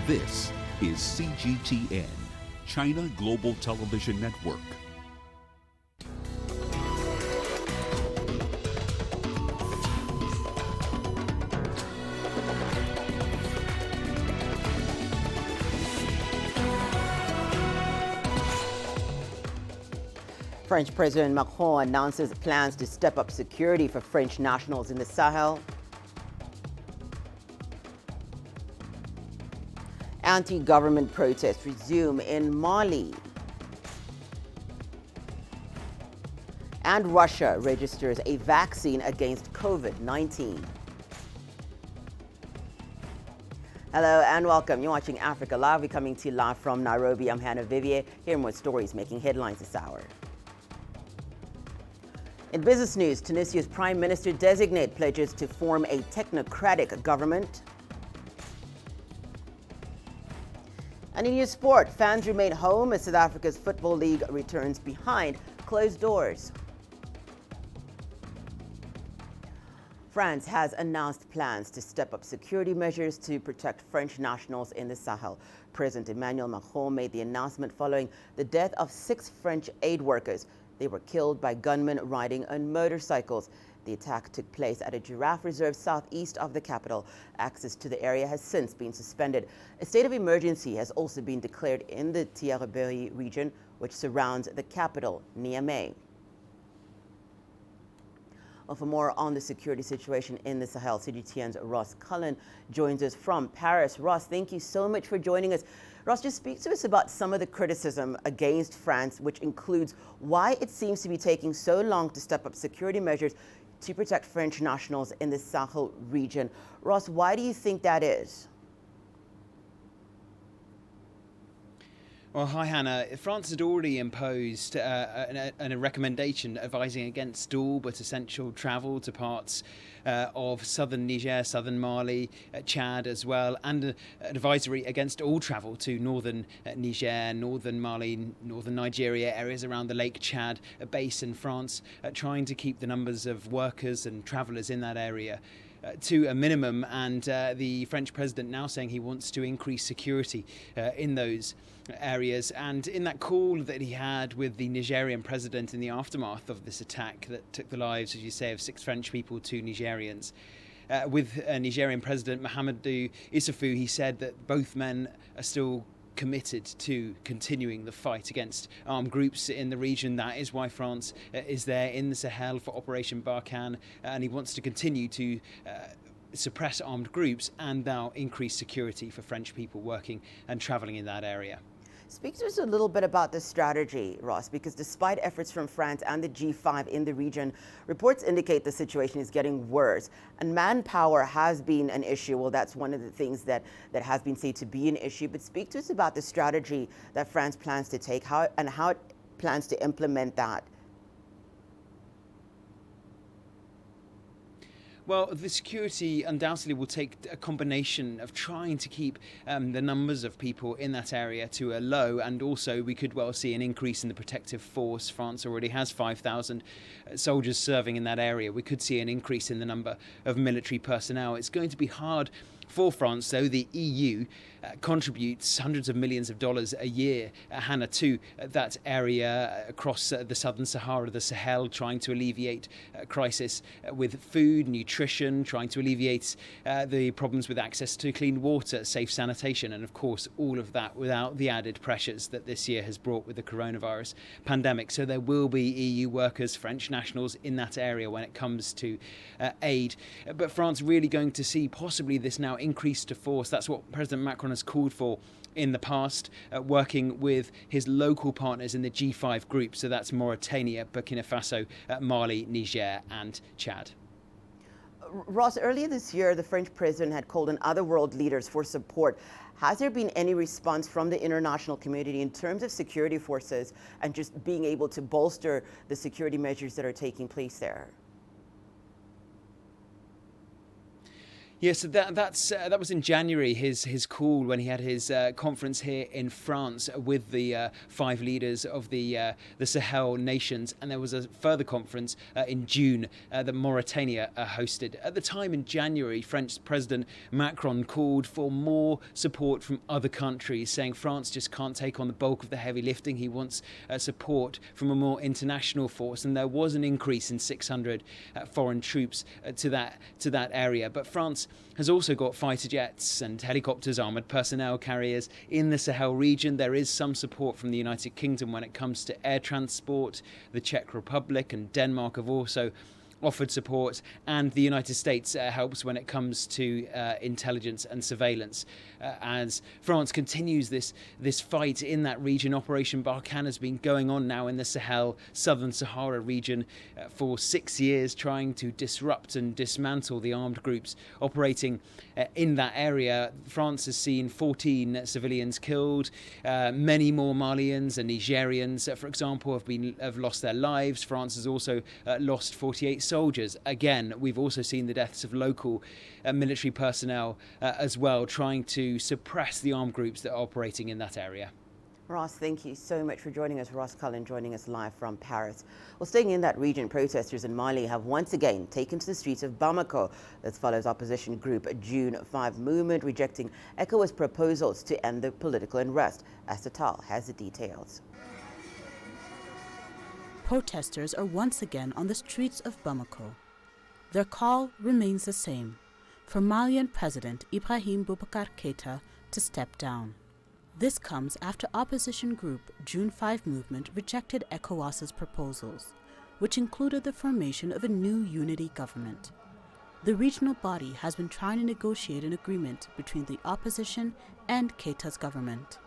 This is CGTN, China Global Television Network. French President Macron announces plans to step up security for French nationals in the Sahel. Anti-government protests resume in Mali. And Russia registers a vaccine against COVID-19. Hello and welcome. You're watching Africa Live. We're coming to you live from Nairobi. I'm Hannah Viviers. Here are more stories making headlines this hour. In business news, Tunisia's Prime Minister-designate pledges to form a technocratic government. And in your sport, fans remain home as South Africa's Football League returns behind closed doors. France has announced plans to step up security measures to protect French nationals in the Sahel. President Emmanuel Macron made the announcement following the death of 6 French aid workers. They were killed by gunmen riding on motorcycles. The attack took place at a giraffe reserve southeast of the capital. Access to the area has since been suspended. A state of emergency has also been declared in the Beirut region, which surrounds the capital, Niamey. Well, for more on the security situation in the Sahel, CGTN's Ross Cullen joins us from Paris. Ross, thank you so much for joining us. Ross, just speak to us about some of the criticism against France, which includes why it seems to be taking so long to step up security measures to protect French nationals in the Sahel region. Ross, why do you think that is? Well, hi, Hannah. France had already imposed a recommendation advising against all but essential travel to parts of southern Niger, southern Mali, Chad as well, and an advisory against all travel to northern Niger, northern Mali, northern Nigeria, areas around the Lake Chad basin. France trying to keep the numbers of workers and travellers in that area to a minimum, and the French president now saying he wants to increase security in those areas. And in that call that he had with the Nigerian president in the aftermath of this attack that took the lives, as you say, of 6 French people, 2 Nigerians, with Nigerian President Mahamadou Issoufou, he said that both men are still committed to continuing the fight against armed groups in the region. That is why France is there in the Sahel for Operation Barkhane, and he wants to continue to suppress armed groups and now increase security for French people working and travelling in that area. Speak to us a little bit about the strategy, Ross, because despite efforts from France and the G5 in the region, reports indicate the situation is getting worse. And manpower has been an issue. Well, that's one of the things that has been said to be an issue. But speak to us about the strategy that France plans to take how it plans to implement that. Well, the security undoubtedly will take a combination of trying to keep the numbers of people in that area to a low, and also we could well see an increase in the protective force. France already has 5,000 soldiers serving in that area. We could see an increase in the number of military personnel. It's going to be hard for France, though. The EU contributes hundreds of millions of dollars a year, Hannah, to that area across the southern Sahara, the Sahel, trying to alleviate crisis with food, nutrition, trying to alleviate the problems with access to clean water, safe sanitation, and of course all of that without the added pressures that this year has brought with the coronavirus pandemic. So there will be EU workers, French nationals in that area when it comes to aid. But France really going to see possibly this now increase to force. That's what President Macron has called for in the past, working with his local partners in the G5 group. So that's Mauritania, Burkina Faso, Mali, Niger and Chad. Ross, earlier this year, the French president had called on other world leaders for support. Has there been any response from the international community in terms of security forces and just being able to bolster the security measures that are taking place there? Yeah, so that was in January, his call when he had his conference here in France with the 5 leaders of the Sahel nations, and there was a further conference in June that Mauritania hosted. At the time in January, French President Macron called for more support from other countries, saying France just can't take on the bulk of the heavy lifting. He wants support from a more international force, and there was an increase in 600 foreign troops to that area. But France has also got fighter jets and helicopters, armoured personnel carriers in the Sahel region. There is some support from the United Kingdom when it comes to air transport. The Czech Republic and Denmark have also offered support, and the United States helps when it comes to intelligence and surveillance. As France continues this fight in that region, Operation Barkhane has been going on now in the Sahel, southern Sahara region for 6 years, trying to disrupt and dismantle the armed groups operating in that area. France has seen 14 civilians killed, many more Malians and Nigerians, for example, have lost their lives. France has also lost 48 soldiers. Again, we've also seen the deaths of local military personnel as well, trying to suppress the armed groups that are operating in that area. Ross, thank you so much for joining us. Ross Cullen joining us live from Paris. Well, staying in that region, protesters in Mali have once again taken to the streets of Bamako. This follows opposition group June 5 movement rejecting ECOWAS proposals to end the political unrest. Esther Tal has the details. Protesters are once again on the streets of Bamako. Their call remains the same, for Malian President Ibrahim Boubacar Keïta to step down. This comes after opposition group June 5 movement rejected ECOWAS's proposals, which included the formation of a new unity government. The regional body has been trying to negotiate an agreement between the opposition and Keïta's government.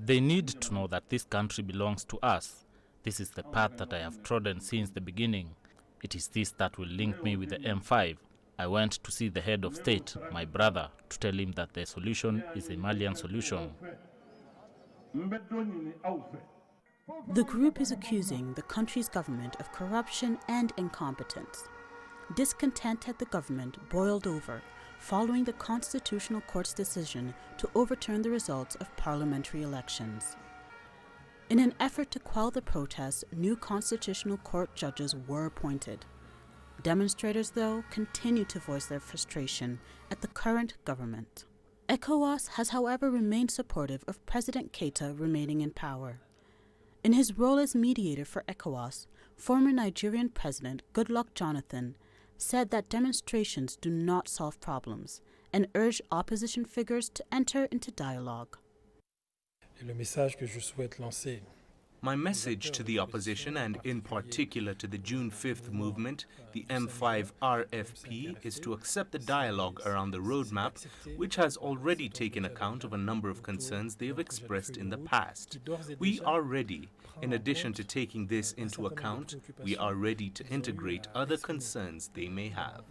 They need to know that this country belongs to us. This is the path that I have trodden since the beginning. It is this that will link me with the M5. I went to see the head of state, my brother, to tell him that the solution is a Malian solution. The group is accusing the country's government of corruption and incompetence. Discontent at the government boiled over following the Constitutional Court's decision to overturn the results of parliamentary elections. In an effort to quell the protests, new Constitutional Court judges were appointed. Demonstrators, though, continue to voice their frustration at the current government. ECOWAS has, however, remained supportive of President Keïta remaining in power. In his role as mediator for ECOWAS, former Nigerian President Goodluck Jonathan said that demonstrations do not solve problems and urged opposition figures to enter into dialogue. My message to the opposition, and in particular to the June 5th movement, the M5 RFP, is to accept the dialogue around the roadmap, which has already taken account of a number of concerns they have expressed in the past. We are ready. In addition to taking this into account, we are ready to integrate other concerns they may have.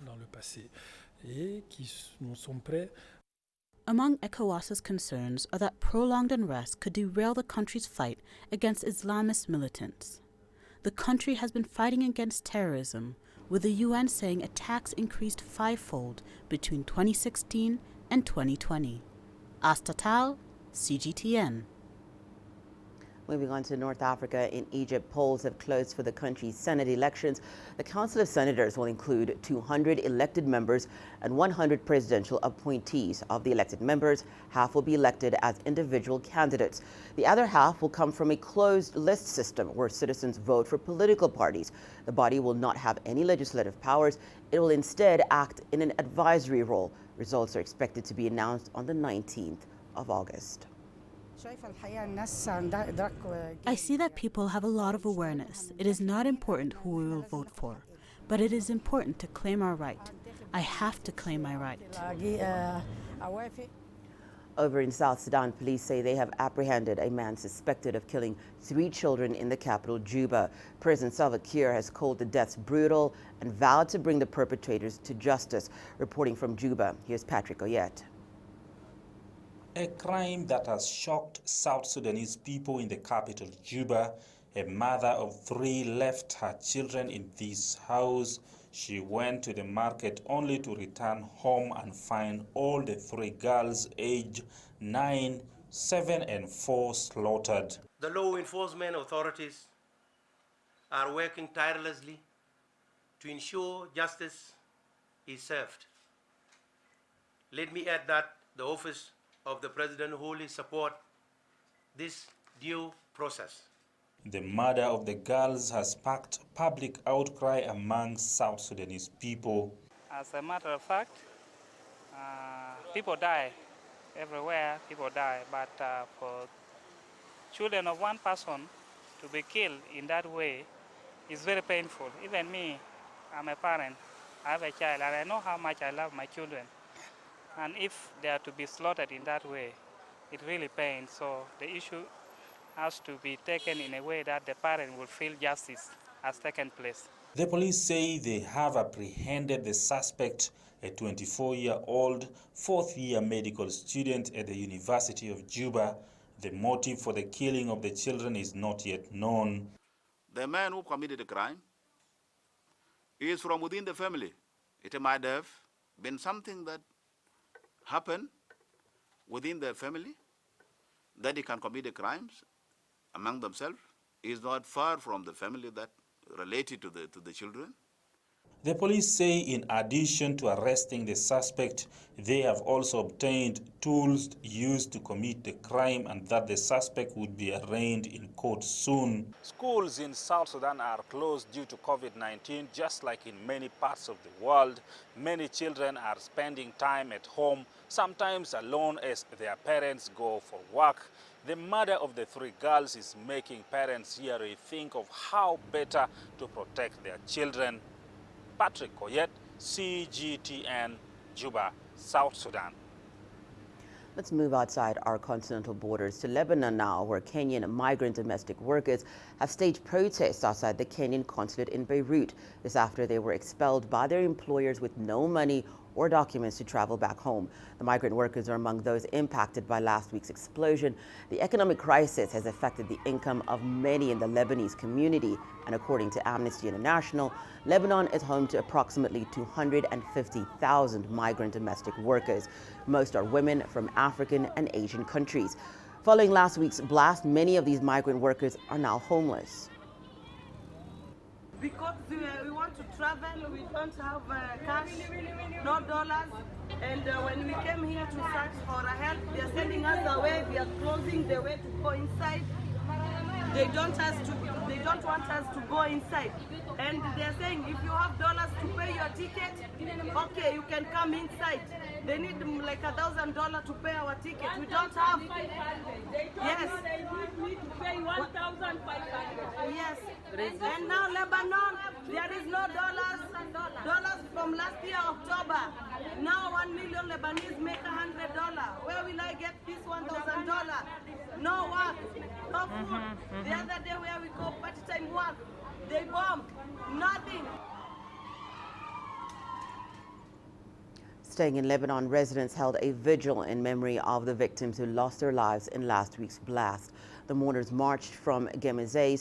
Among ECOWAS's concerns are that prolonged unrest could derail the country's fight against Islamist militants. The country has been fighting against terrorism, with the UN saying attacks increased 5-fold between 2016 and 2020. Asta Tal, CGTN. Moving on to North Africa, in Egypt, polls have closed for the country's Senate elections. The Council of Senators will include 200 elected members and 100 presidential appointees. Of the elected members, half will be elected as individual candidates. The other half will come from a closed list system where citizens vote for political parties. The body will not have any legislative powers. It will instead act in an advisory role. Results are expected to be announced on the 19th of August. I see that people have a lot of awareness. It is not important who we will vote for, but it is important to claim our right. I have to claim my right. Over in South Sudan, police say they have apprehended a man suspected of killing 3 children in the capital, Juba. President Salva Kiir has called the deaths brutal and vowed to bring the perpetrators to justice. Reporting from Juba, here's Patrick Oyet. A crime that has shocked South Sudanese people in the capital, Juba. A mother of 3 left her children in this house She went to the market only to return home and find all the 3 girls aged 9, 7 and 4 slaughtered. The law enforcement authorities are working tirelessly to ensure justice is served. Let me add that the Office of the President wholly support this due process. The murder of the girls has sparked public outcry among South Sudanese people. As a matter of fact, people die everywhere, people die, but for children of one person to be killed in that way is very painful. Even me, I'm a parent, I have a child, and I know how much I love my children. And if they are to be slaughtered in that way, it really pains. So the issue has to be taken in a way that the parent will feel justice has taken place. The police say they have apprehended the suspect, a 24-year-old, fourth-year medical student at the University of Juba. The motive for the killing of the children is not yet known. The man who committed the crime is from within the family. It might have been something that happened within the family that he can commit the crimes among themselves. He is not far from the family that related to the children. The police say in addition to arresting the suspect, they have also obtained tools used to commit the crime and that the suspect would be arraigned in court soon. Schools in South Sudan are closed due to COVID-19, just like in many parts of the world. Many children are spending time at home, sometimes alone as their parents go for work. The murder of the 3 girls is making parents here rethink of how better to protect their children. Patrick Koyet, CGTN, Juba, South Sudan. Let's move outside our continental borders to Lebanon now, where Kenyan migrant domestic workers have staged protests outside the Kenyan consulate in Beirut. This after they were expelled by their employers with no money or documents to travel back home. The migrant workers are among those impacted by last week's explosion. The economic crisis has affected the income of many in the Lebanese community, and according to Amnesty International, Lebanon is home to approximately 250,000 migrant domestic workers. Most are women from African and Asian countries. Following last week's blast, many of these migrant workers are now homeless. Because we want to travel, we don't have cash, no dollars, and when we came here to search for help, they are sending us away. We are closing the way to go inside. They don't want us to go inside, and they are saying if you have dollars to pay your ticket, okay, you can come inside. They need like $1,000 to pay our ticket. We don't have. Yes. They need to pay 1,500. Yes. And now Lebanon, there is no dollars. Dollars from last year October. Now 1 million Lebanese make $100. Where will I get this $1,000? No work, no food. The other day where we go part-time work, they bomb. Nothing. Staying in Lebanon, residents held a vigil in memory of the victims who lost their lives in last week's blast. The mourners marched from Gemizeh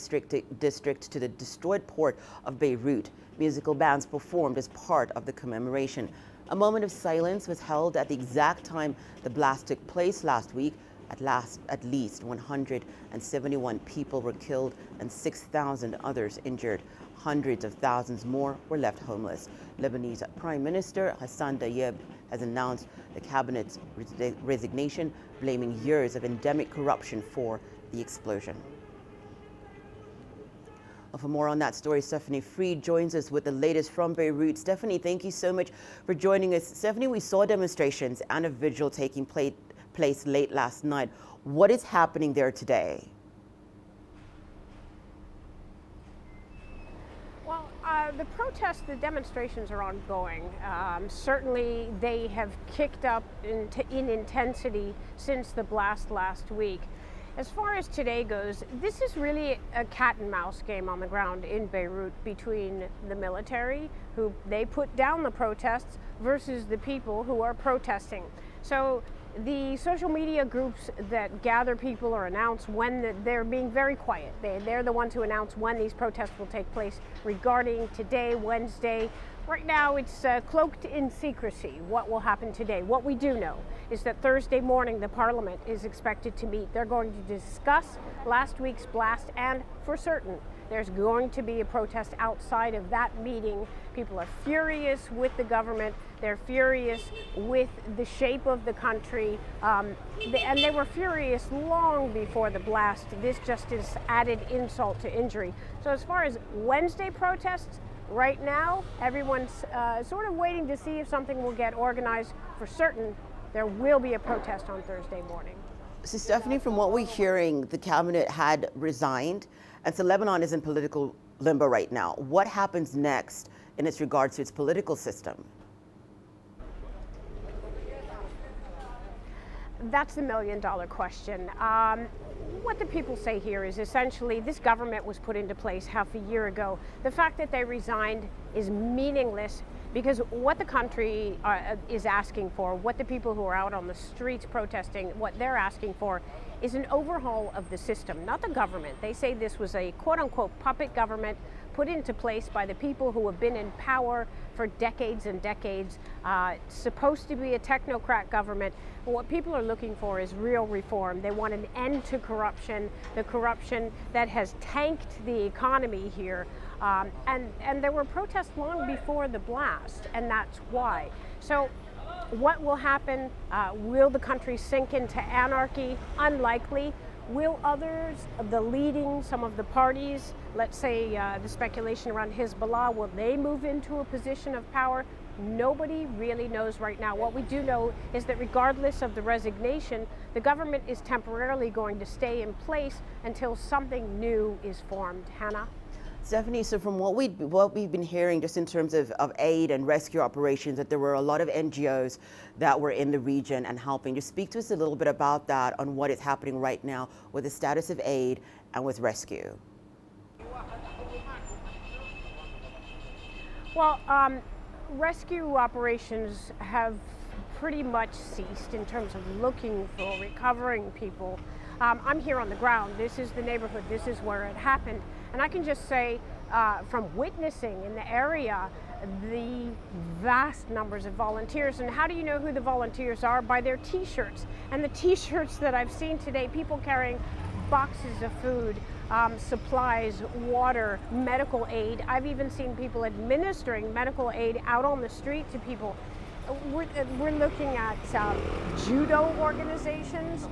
district to the destroyed port of Beirut. Musical bands performed as part of the commemoration. A moment of silence was held at the exact time the blast took place last week. At least 171 people were killed and 6,000 others injured. Hundreds of thousands more were left homeless. Lebanese Prime Minister Hassan Diab has announced the cabinet's resignation, blaming years of endemic corruption for the explosion. Well, for more on that story, Stephanie Freed joins us with the latest from Beirut. Stephanie, thank you so much for joining us. Stephanie, we saw demonstrations and a vigil taking place late last night. What is happening there today? Well, the protests, the demonstrations are ongoing. Certainly they have kicked up in intensity since the blast last week. As far as today goes, this is really a cat and mouse game on the ground in Beirut between the military, who they put down the protests, versus the people who are protesting. So the social media groups that gather people or announce when they're being very quiet. They're the ones who announce when these protests will take place regarding today, Wednesday, Right now, it's cloaked in secrecy what will happen today. What we do know is that Thursday morning, the Parliament is expected to meet. They're going to discuss last week's blast, and for certain, there's going to be a protest outside of that meeting. People are furious with the government. They're furious with the shape of the country. And they were furious long before the blast. This just is added insult to injury. So as far as Wednesday protests, right now, everyone's sort of waiting to see if something will get organized. For certain, there will be a protest on Thursday morning. So Stephanie, from what we're hearing, the cabinet had resigned, and so Lebanon is in political limbo right now. What happens next in its regards to its political system? That's the million-dollar question. What the people say here is essentially this government was put into place half a year ago. The fact that they resigned is meaningless because what the country is asking for, what the people who are out on the streets protesting, what they're asking for is an overhaul of the system, not the government. They say this was a quote-unquote puppet government put into place by the people who have been in power for decades and decades. Supposed to be a technocrat government. But what people are looking for is real reform. They want an end to corruption, the corruption that has tanked the economy here. And there were protests long before the blast, and that's why. So what will happen? Will the country sink into anarchy? Unlikely. Will others, some of the parties, let's say the speculation around Hezbollah, will they move into a position of power? Nobody really knows right now. What we do know is that regardless of the resignation, the government is temporarily going to stay in place until something new is formed. Hannah? Stephanie, so from what we've been hearing just in terms of aid and rescue operations, that there were a lot of NGOs that were in the region and helping. Just speak to us a little bit about that, on what is happening right now with the status of aid and with rescue. Well, rescue operations have pretty much ceased in terms of looking for recovering people. I'm here on the ground. This is the neighborhood. This is where it happened. And I can just say, from witnessing in the area, the vast numbers of volunteers. And how do you know who the volunteers are? By their T-shirts. And the T-shirts that I've seen today, people carrying boxes of food, supplies, water, medical aid. I've even seen people administering medical aid out on the street to people. We're looking at judo organizations,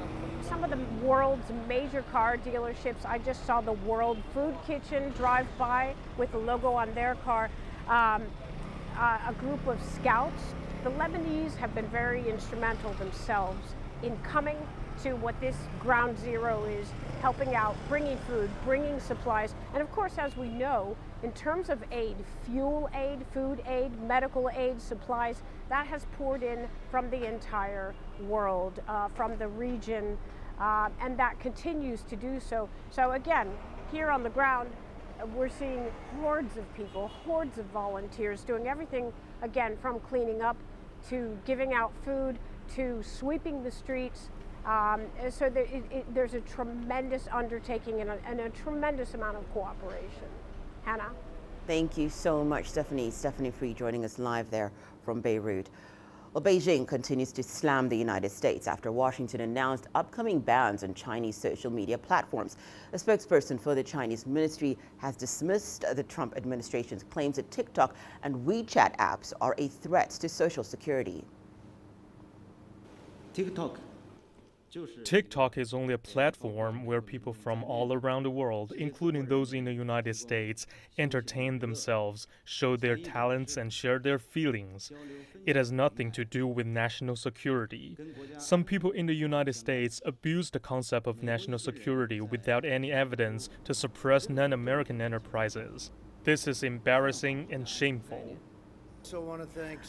some of the world's major car dealerships. I just saw the World Food Kitchen drive by with the logo on their car. A group of scouts. The Lebanese have been very instrumental themselves in coming to what this ground zero is, helping out, bringing food, bringing supplies. And of course, as we know, in terms of aid, fuel aid, food aid, medical aid, supplies, that has poured in from the entire world, from the region, and that continues to do so. So again, here on the ground, we're seeing hordes of people, hordes of volunteers doing everything, again, from cleaning up to giving out food to sweeping the streets. So there's a tremendous undertaking and a tremendous amount of cooperation. Hannah? Thank you so much, Stephanie. Stephanie Free joining us live there from Beirut. Well, Beijing continues to slam the United States after Washington announced upcoming bans on Chinese social media platforms. A spokesperson for the Chinese ministry has dismissed the Trump administration's claims that TikTok and WeChat apps are a threat to social security. TikTok is only a platform where people from all around the world, including those in the United States, entertain themselves, show their talents, and share their feelings. It has nothing to do with national security. Some people in the United States abuse the concept of national security without any evidence to suppress non-American enterprises. This is embarrassing and shameful.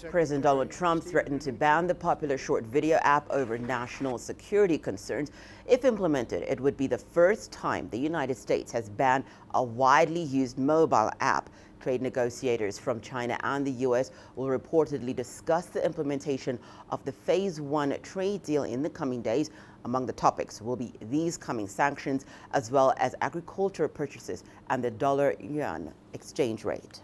President Donald Trump threatened to ban the popular short video app over national security concerns. If implemented, it would be the first time the United States has banned a widely used mobile app. Trade negotiators from China and the U.S. will reportedly discuss the implementation of the Phase 1 trade deal in the coming days. Among the topics will be these coming sanctions, as well as agricultural purchases and the dollar-yuan exchange rate.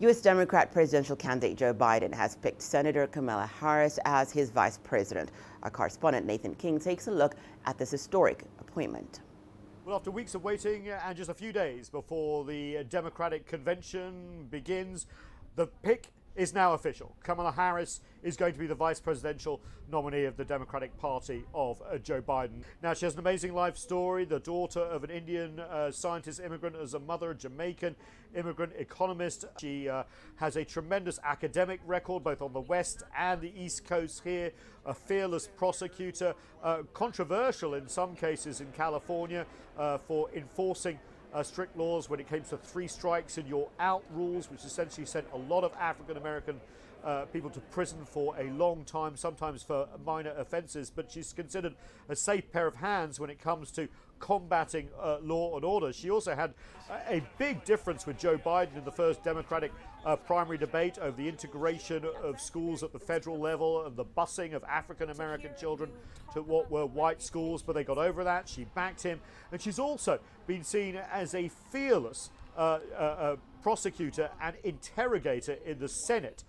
U.S. Democrat presidential candidate Joe Biden has picked Senator Kamala Harris as his vice president. Our correspondent Nathan King takes a look at this historic appointment. Well, after weeks of waiting and just a few days before the Democratic convention begins, the pick is now official. Kamala Harris is going to be the vice presidential nominee of the Democratic Party of Joe Biden. Now, she has an amazing life story, the daughter of an Indian scientist immigrant, as a mother, a Jamaican immigrant economist. She has a tremendous academic record both on the West and the East Coast here, a fearless prosecutor, controversial in some cases in California for enforcing strict laws when it came to 3 strikes and you're out rules, which essentially sent a lot of African American people to prison for a long time, sometimes for minor offences. But she's considered a safe pair of hands when it comes to combating law and order. She also had a big difference with Joe Biden in the first Democratic primary debate over the integration of schools at the federal level and the busing of African American children to what were white schools, but they got over that. She backed him, and she's also been seen as a fearless prosecutor and interrogator in the Senate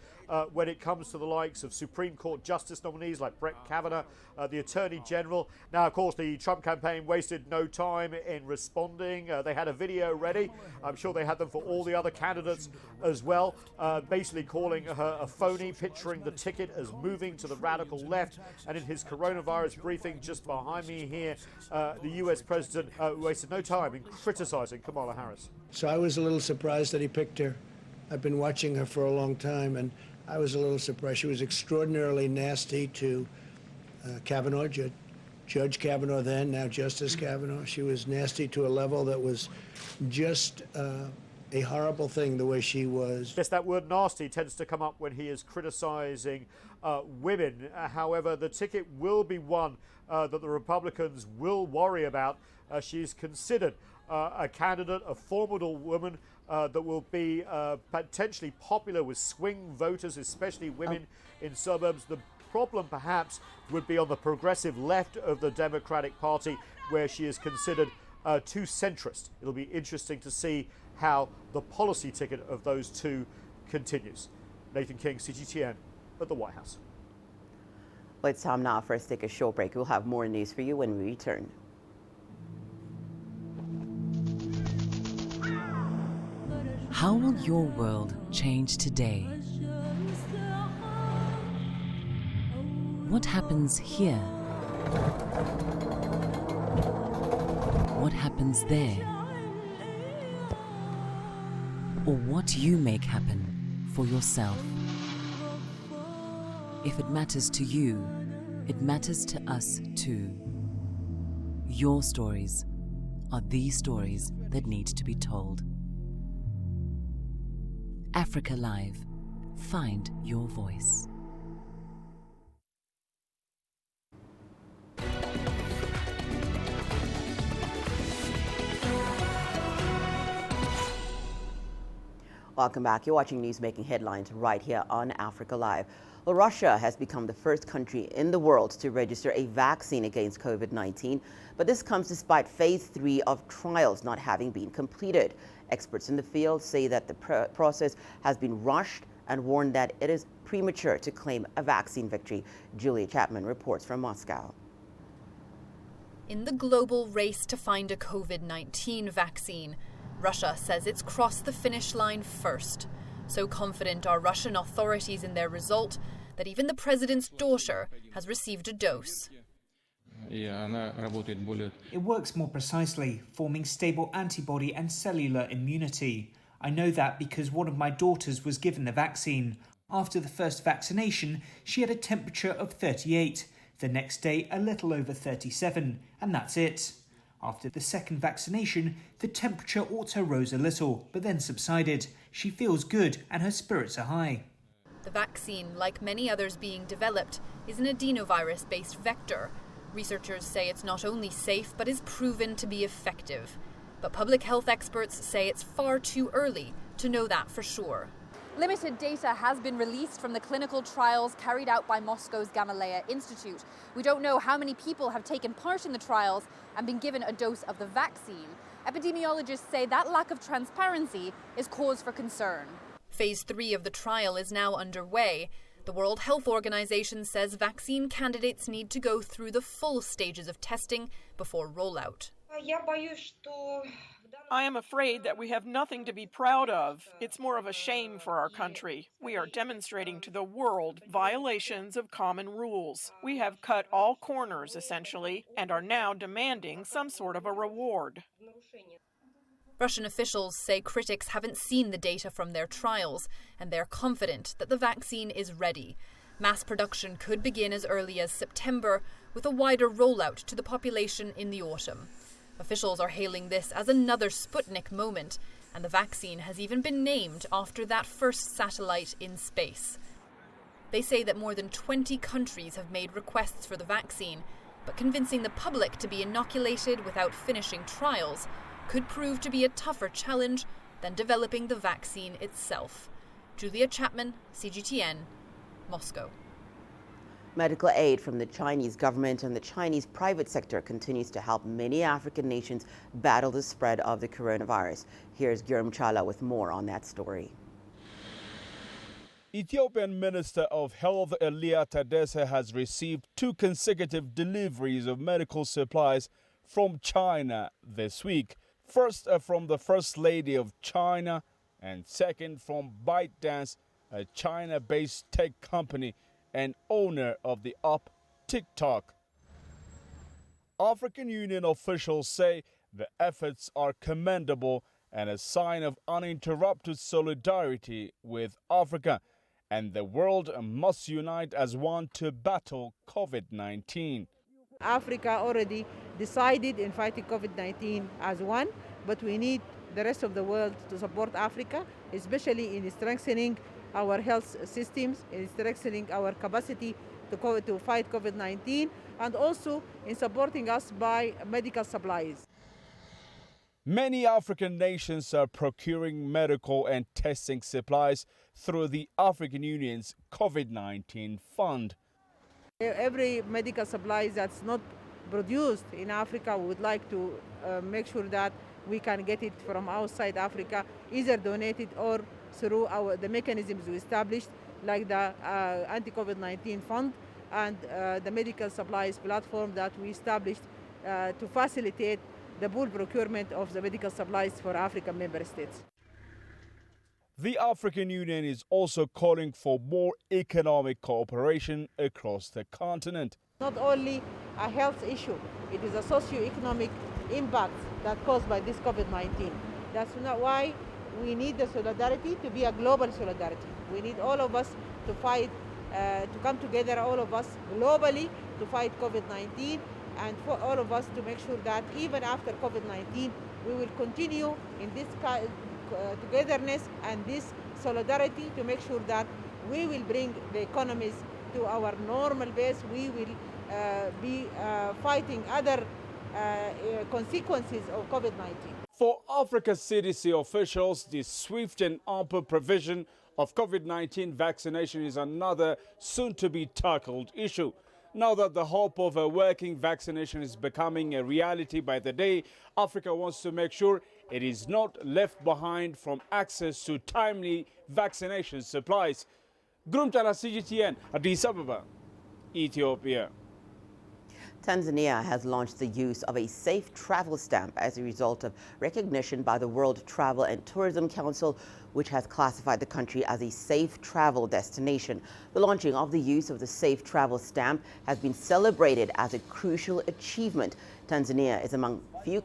when it comes to the likes of Supreme Court Justice nominees like Brett Kavanaugh, the Attorney General. Now, of course, the Trump campaign wasted no time in responding. They had a video ready. I'm sure they had them for all the other candidates as well, basically calling her a phony, picturing the ticket as moving to the radical left. And in his coronavirus briefing just behind me here, the U.S. president wasted no time in criticizing Kamala Harris. So I was a little surprised that he picked her. I've been watching her for a long time, and I was a little surprised. She was extraordinarily nasty to Kavanaugh, Judge Kavanaugh then, now Justice Kavanaugh. She was nasty to a level that was just a horrible thing, the way she was. Yes, that word nasty tends to come up when he is criticizing women. However, the ticket will be one that the Republicans will worry about. She's considered a candidate, a formidable woman that will be potentially popular with swing voters, especially women in suburbs. The problem perhaps would be on the progressive left of the Democratic Party, where she is considered too centrist. It'll be interesting to see how the policy ticket of those two continues. Nathan King, CGTN at the White House. Well, it's time now for us to take a short break. We'll have more news for you when we return. How will your world change today? What happens here? What happens there? Or what you make happen for yourself? If it matters to you, it matters to us too. Your stories are the stories that need to be told. Africa Live. Find your voice. Welcome back. You're watching News Making Headlines right here on Africa Live. Well, Russia has become the first country in the world to register a vaccine against COVID-19, but this comes despite phase 3 of trials not having been completed. Experts in the field say that the process has been rushed and warn that it is premature to claim a vaccine victory. Julia Chapman reports from Moscow. In the global race to find a COVID-19 vaccine, Russia says it's crossed the finish line first. So confident are Russian authorities in their result that even the president's daughter has received a dose. It works more precisely, forming stable antibody and cellular immunity. I know that because one of my daughters was given the vaccine. After the first vaccination, she had a temperature of 38. The next day, a little over 37, and that's it. After the second vaccination, the temperature also rose a little, but then subsided. She feels good and her spirits are high. The vaccine, like many others being developed, is an adenovirus-based vector. Researchers say it's not only safe, but is proven to be effective. But public health experts say it's far too early to know that for sure. Limited data has been released from the clinical trials carried out by Moscow's Gamaleya Institute. We don't know how many people have taken part in the trials and been given a dose of the vaccine. Epidemiologists say that lack of transparency is cause for concern. Phase 3 of the trial is now underway. The World Health Organization says vaccine candidates need to go through the full stages of testing before rollout. I am afraid that we have nothing to be proud of. It's more of a shame for our country. We are demonstrating to the world violations of common rules. We have cut all corners, essentially, and are now demanding some sort of a reward. Russian officials say critics haven't seen the data from their trials, and they're confident that the vaccine is ready. Mass production could begin as early as September, with a wider rollout to the population in the autumn. Officials are hailing this as another Sputnik moment, and the vaccine has even been named after that first satellite in space. They say that more than 20 countries have made requests for the vaccine, but convincing the public to be inoculated without finishing trials could prove to be a tougher challenge than developing the vaccine itself. Julia Chapman, CGTN, Moscow. Medical aid from the Chinese government and the Chinese private sector continues to help many African nations battle the spread of the coronavirus. Here's Guillaume Chala with more on that story. Ethiopian Minister of Health Elia Tadesse has received 2 consecutive deliveries of medical supplies from China this week. First from the First Lady of China, and second from ByteDance, a China-based tech company and owner of the app TikTok. African Union officials say the efforts are commendable and a sign of uninterrupted solidarity with Africa, and the world must unite as one to battle COVID-19. Africa already decided in fighting COVID-19 as one, but we need the rest of the world to support Africa, especially in strengthening our health systems, in strengthening our capacity to fight COVID-19, and also in supporting us by medical supplies. Many African nations are procuring medical and testing supplies through the African Union's COVID-19 fund. Every medical supply that's not produced in Africa, we would like to make sure that we can get it from outside Africa, either donated or through the mechanisms we established, like the anti-COVID-19 fund and the medical supplies platform that we established to facilitate the pool procurement of the medical supplies for African member states. The African Union is also calling for more economic cooperation across the continent. Not only a health issue, it is a socio-economic impact that's caused by this COVID-19. That's not why we need the solidarity to be a global solidarity. We need all of us to fight, to come together, all of us globally, to fight COVID-19, and for all of us to make sure that even after COVID-19, we will continue in this togetherness and this solidarity to make sure that we will bring the economies to our normal base. We will be fighting other consequences of COVID-19. For Africa CDC officials, the swift and ample provision of COVID-19 vaccination is another soon-to-be tackled issue. Now that the hope of a working vaccination is becoming a reality by the day, Africa wants to make sure it is not left behind from access to timely vaccination supplies. Grumtala CGTN, Addis Ababa, Ethiopia. Tanzania has launched the use of a safe travel stamp as a result of recognition by the World Travel and Tourism Council, which has classified the country as a safe travel destination. The launching of the use of the safe travel stamp has been celebrated as a crucial achievement. Tanzania is among few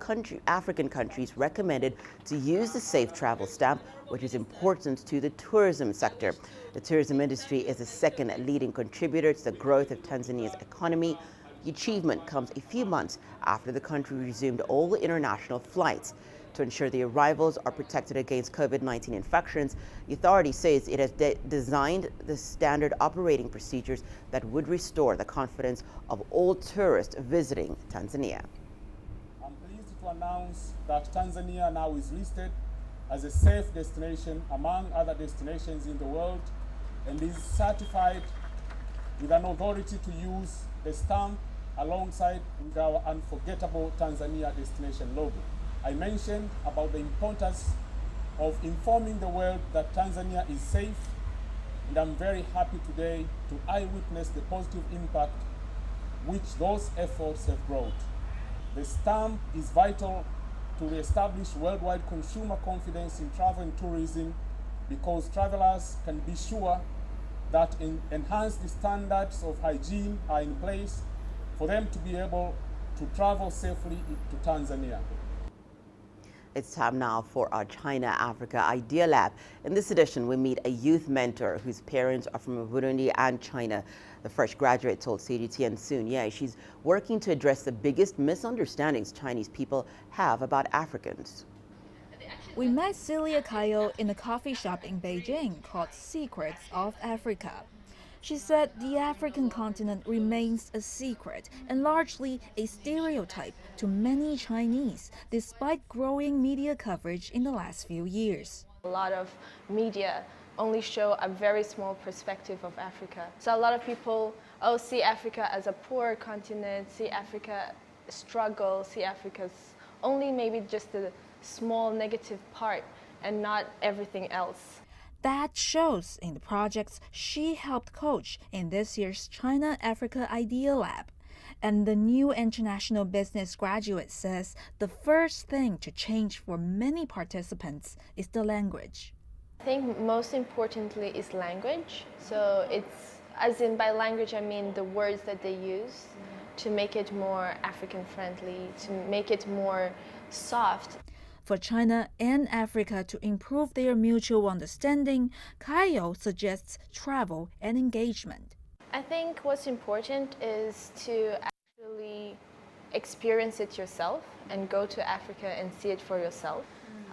African countries recommended to use the safe travel stamp, which is important to the tourism sector. The tourism industry is the second leading contributor to the growth of Tanzania's economy. The achievement comes a few months after the country resumed all international flights. To ensure the arrivals are protected against COVID-19 infections, the authority says it has designed the standard operating procedures that would restore the confidence of all tourists visiting Tanzania. I'm pleased to announce that Tanzania now is listed as a safe destination among other destinations in the world and is certified with an authority to use the stamp alongside with our unforgettable Tanzania destination logo. I mentioned about the importance of informing the world that Tanzania is safe, and I'm very happy today to eyewitness the positive impact which those efforts have brought. The stamp is vital to re-establish worldwide consumer confidence in travel and tourism, because travelers can be sure that enhanced standards of hygiene are in place for them to be able to travel safely to Tanzania. It's time now for our China-Africa Idea Lab. In this edition, we meet a youth mentor whose parents are from Burundi and China. The fresh graduate told CGTN soon, she's working to address the biggest misunderstandings Chinese people have about Africans. We met Celia Kayo in a coffee shop in Beijing called Secrets of Africa. She said the African continent remains a secret and largely a stereotype to many Chinese, despite growing media coverage in the last few years. A lot of media only show a very small perspective of Africa. So a lot of people see Africa as a poor continent, see Africa struggle, see Africa's only maybe just a small negative part and not everything else. That shows in the projects she helped coach in this year's China-Africa Idea Lab. And the new international business graduate says the first thing to change for many participants is the language. I think most importantly is language. So it's, as in by language I mean the words that they use to make it more African friendly, to make it more soft. For China and Africa to improve their mutual understanding, Kayo suggests travel and engagement. I think what's important is to actually experience it yourself and go to Africa and see it for yourself,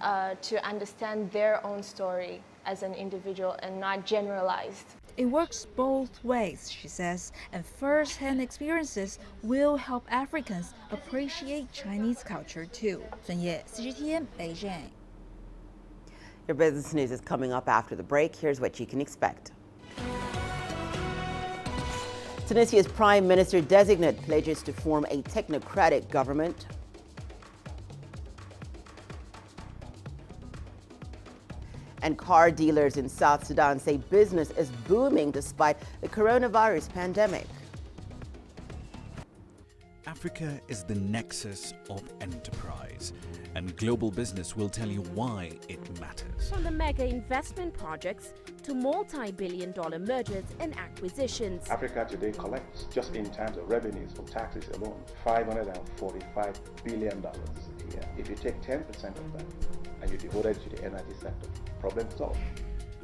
to understand their own story as an individual and not generalized. It works both ways, she says, and first-hand experiences will help Africans appreciate Chinese culture too. Sun Ye, CGTN, Beijing. Your business news is coming up after the break. Here's what you can expect. Tunisia's Prime Minister designate pledges to form a technocratic government. And car dealers in South Sudan say business is booming despite the coronavirus pandemic. Africa is the nexus of enterprise, and global business will tell you why it matters. From the mega investment projects to multi-billion-dollar mergers and acquisitions. Africa today collects, just in terms of revenues from taxes alone, $545 billion a year. If you take 10% of that and you devote it to the energy sector, problem solved.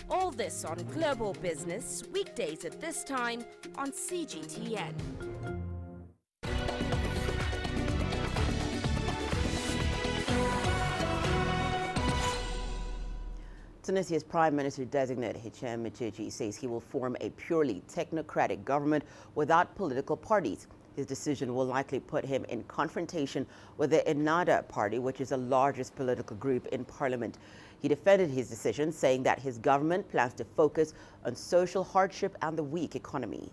All this on Global Business, weekdays at this time on CGTN. Tunisia's Prime Minister designate Hichem Mechichi says he will form a purely technocratic government without political parties. His decision will likely put him in confrontation with the Ennahda party, which is the largest political group in parliament. He defended his decision, saying that his government plans to focus on social hardship and the weak economy.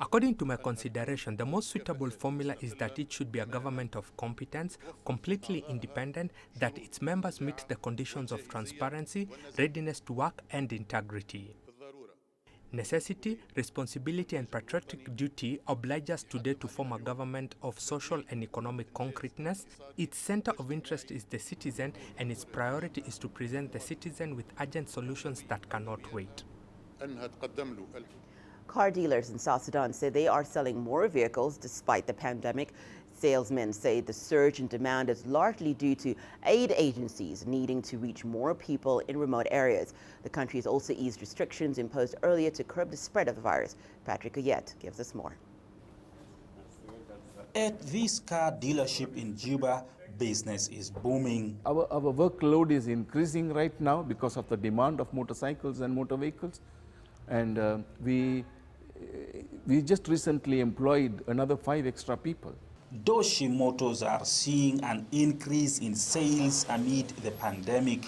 According to my consideration, the most suitable formula is that it should be a government of competence, completely independent, that its members meet the conditions of transparency, readiness to work, and integrity. Necessity, responsibility, and patriotic duty oblige us today to form a government of social and economic concreteness. Its center of interest is the citizen, and its priority is to present the citizen with urgent solutions that cannot wait. Car dealers in South Sudan say they are selling more vehicles despite the pandemic. Salesmen say the surge in demand is largely due to aid agencies needing to reach more people in remote areas. The country has also eased restrictions imposed earlier to curb the spread of the virus. Patrick Ayet gives us more. At this car dealership in Juba, business is booming. Our workload is increasing right now because of the demand of motorcycles and motor vehicles. And we just recently employed another 5 extra people. Doshi Motors are seeing an increase in sales amid the pandemic.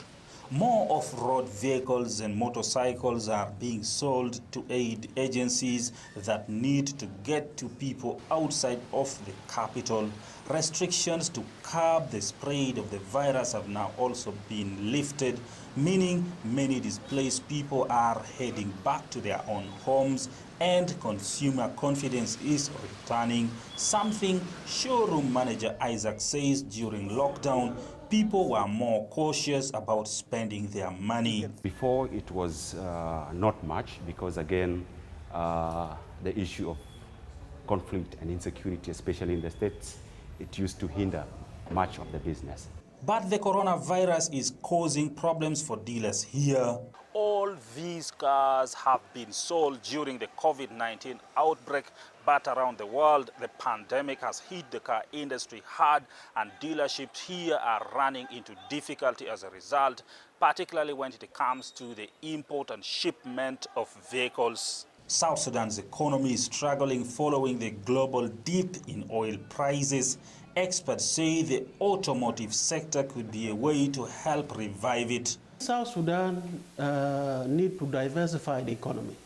More off-road vehicles and motorcycles are being sold to aid agencies that need to get to people outside of the capital. Restrictions to curb the spread of the virus have now also been lifted, meaning many displaced people are heading back to their own homes and consumer confidence is returning, something showroom manager Isaac says during lockdown, people were more cautious about spending their money. Before it was not much because again, the issue of conflict and insecurity, especially in the States, it used to hinder much of the business. But the coronavirus is causing problems for dealers here. All these cars have been sold during the COVID-19 outbreak, but around the world, the pandemic has hit the car industry hard, and dealerships here are running into difficulty as a result, particularly when it comes to the import and shipment of vehicles. South Sudan's economy is struggling following the global dip in oil prices. Experts say the automotive sector could be a way to help revive it. South Sudan need to diversify the economy.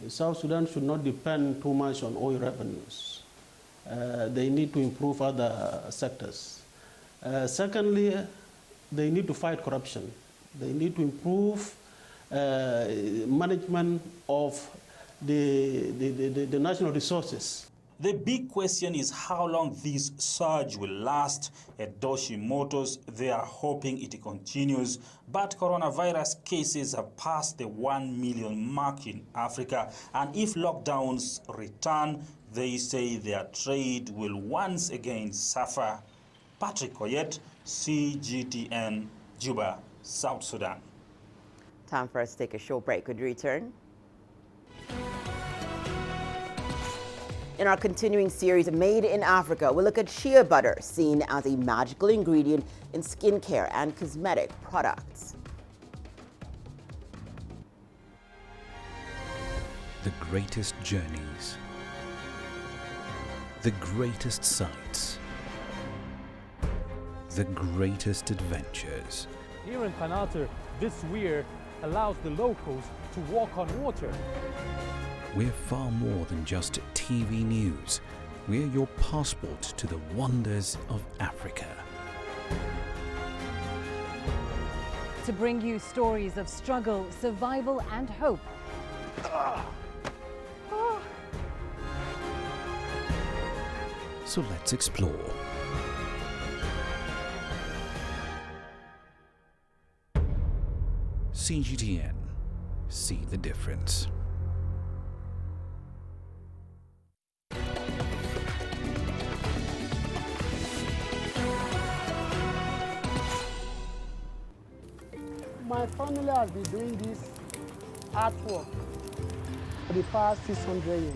South Sudan should not depend too much on oil revenues. They need to improve other sectors. Secondly, they need to fight corruption. They need to improve management of the national resources. The big question is how long this surge will last. At Doshi Motors, they are hoping it continues, but coronavirus cases have passed the 1 million mark in Africa, and if lockdowns return, they say their trade will once again suffer. Patrick Koyet, CGTN, Juba, South Sudan. Time for us to take a short break. Could you return? In our continuing series, Made in Africa, we'll look at shea butter, seen as a magical ingredient in skincare and cosmetic products. The greatest journeys, the greatest sights, the greatest adventures. Here in Qanater, this weir allows the locals to walk on water. We're far more than just TV news. We're your passport to the wonders of Africa. To bring you stories of struggle, survival and hope. So let's explore. CGTN. See the difference. My family has been doing this artwork for the past 600 years.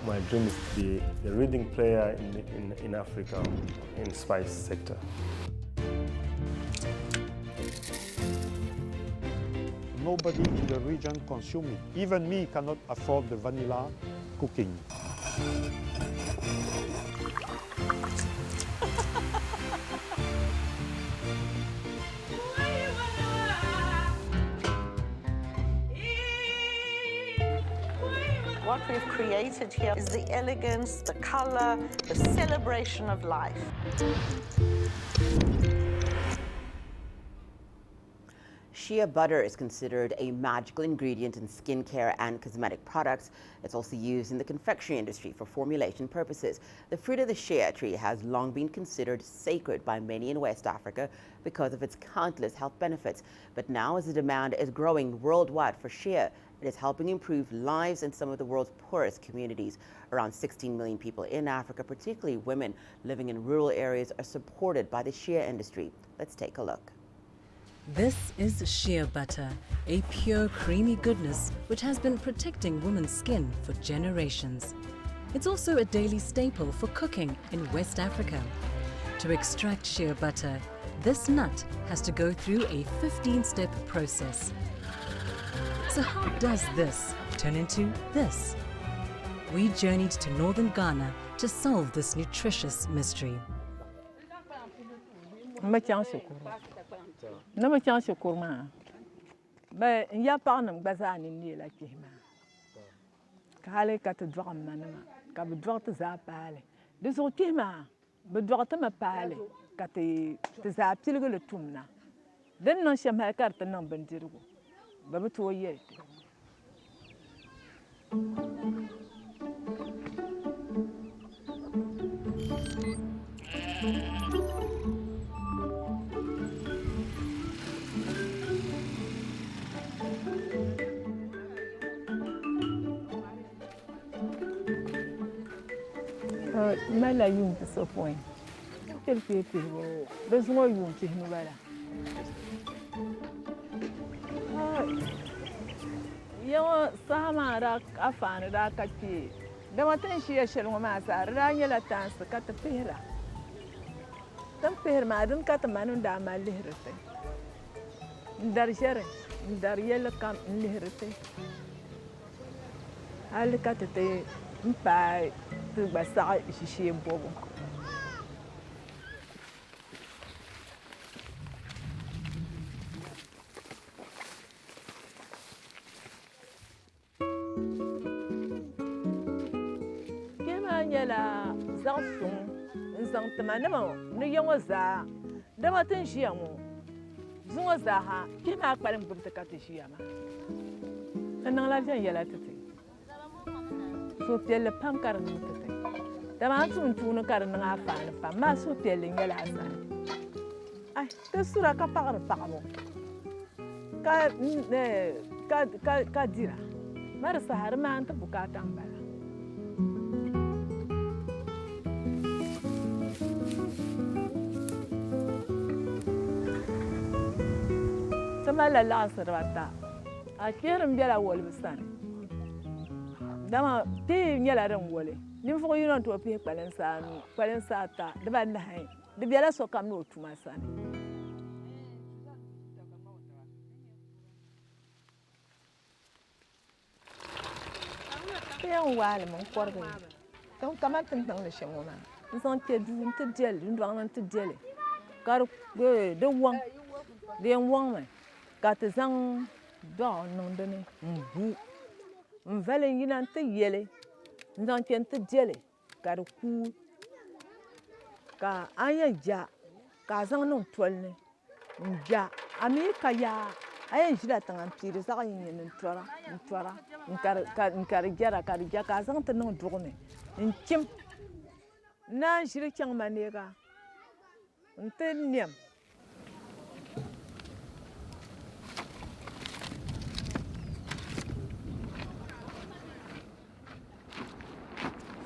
My dream is to be a leading player in Africa in spice sector. Nobody in the region consumes it. Even me cannot afford the vanilla cooking. What we've created here is the elegance, the color, the celebration of life. Shea butter is considered a magical ingredient in skincare and cosmetic products. It's also used in the confectionery industry for formulation purposes. The fruit of the shea tree has long been considered sacred by many in West Africa because of its countless health benefits. But now, as the demand is growing worldwide for shea, it is helping improve lives in some of the world's poorest communities. Around 16 million people in Africa, particularly women living in rural areas, are supported by the shea industry. Let's take a look. This is shea butter, a pure creamy goodness which has been protecting women's skin for generations. It's also a daily staple for cooking in West Africa. To extract shea butter, this nut has to go through a 15-step process. So how does this turn into this? We journeyed to northern Ghana to solve this nutritious mystery.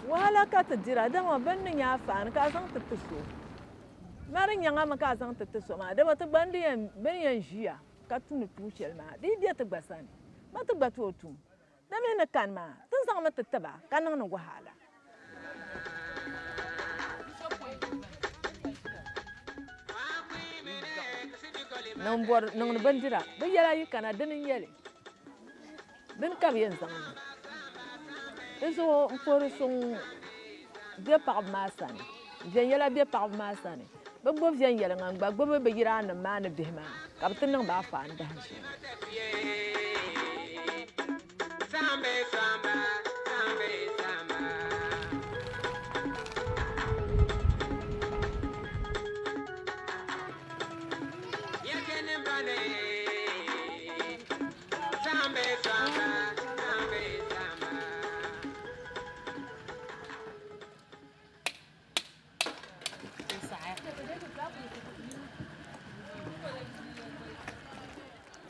Wala ka ta dira dama bannin ya fa ka san ta tuso marin yanga ma ka san ta tuso ma da wata bandi yan ben yan jiya ka tunu tuchel ma di dia ta gbasani ma ta gbato tum da me na kan ma tun san ma ta taba kan nan go hala nan bor nan bandira ba yala yi kana danin yele ben ka bien san eso for son de par masane vien yela be par masane ba bo vien yela ngba gbo be yira na ma na bihma ka btin nan ba fa nda shi sambe samba sambe samba yakene mbane sambe samba sambe samba.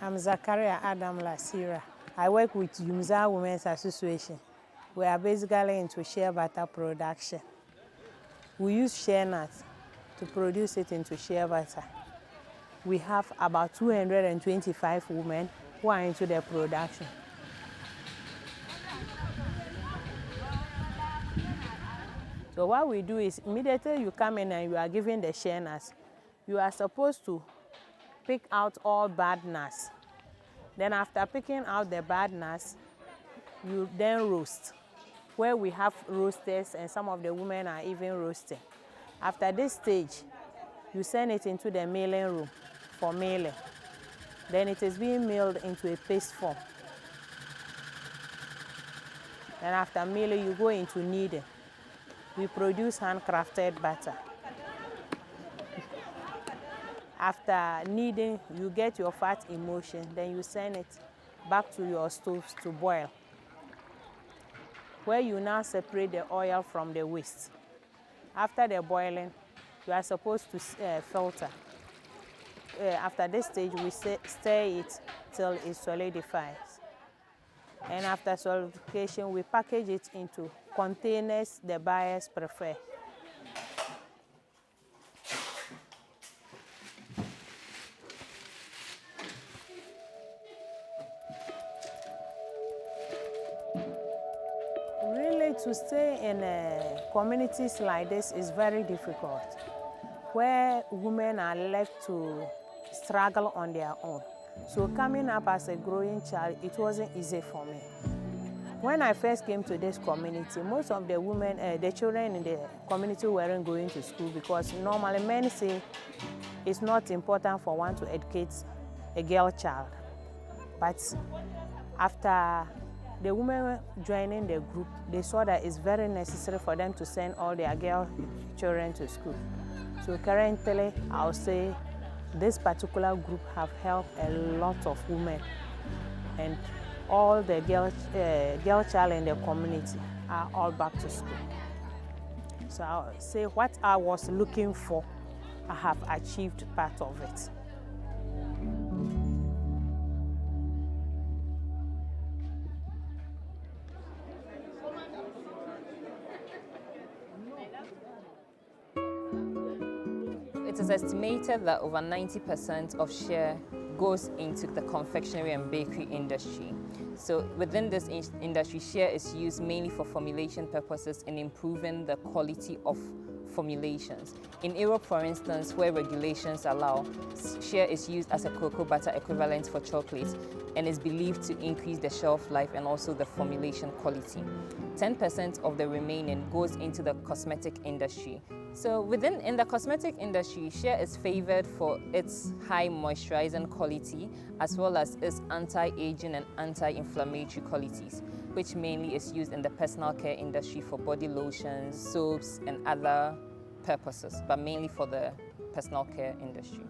I'm Zakaria Adam Lasira. I work with Yumza Women's Association. We are basically into shea butter production. We use shea nuts to produce it into shea butter. We have about 225 women who are into the production. So what we do is immediately you come in and you are given the shea nuts, you are supposed to pick out all bad nuts Then after picking out the bad nuts, you then roast, where we have roasters and some of the women are even roasting. After this stage, you send it into the milling room for milling. Then it is being milled into a paste form. And after milling, you go into kneading. We produce handcrafted butter. After kneading, you get your fat in motion, then you send it back to your stoves to boil, where you now separate the oil from the waste. After the boiling, you are supposed to filter. After this stage, we stir it till it solidifies. And after solidification, we package it into containers the buyers prefer. Really, to stay in communities like this is very difficult, where women are left to struggle on their own. So coming up as a growing child, it wasn't easy for me. When I first came to this community, most of the women, the children in the community weren't going to school because normally men say it's not important for one to educate a girl child. But after the women joining the group, they saw that it's very necessary for them to send all their girl children to school. So currently, I'll say this particular group have helped a lot of women, and all the girl child in the community are all back to school. So I'll say what I was looking for, I have achieved part of it. It is estimated that over 90% of Shea goes into the confectionery and bakery industry. So within this industry, Shea is used mainly for formulation purposes in improving the quality of formulations. In Europe, for instance, where regulations allow, Shea is used as a cocoa butter equivalent for chocolate and is believed to increase the shelf life and also the formulation quality. 10% of the remaining goes into the cosmetic industry. So in the cosmetic industry, Shea is favored for its high moisturizing quality as well as its anti-aging and anti-inflammatory qualities, which mainly is used in the personal care industry for body lotions, soaps, and other purposes, but mainly for the personal care industry.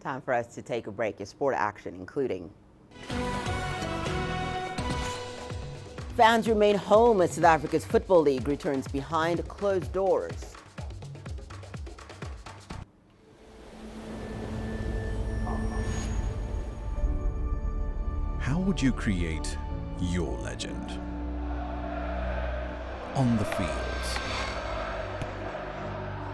Time for us to take a break. Your sport action, including fans remain home as South Africa's Football League returns behind closed doors. How would you create your legend? On the fields,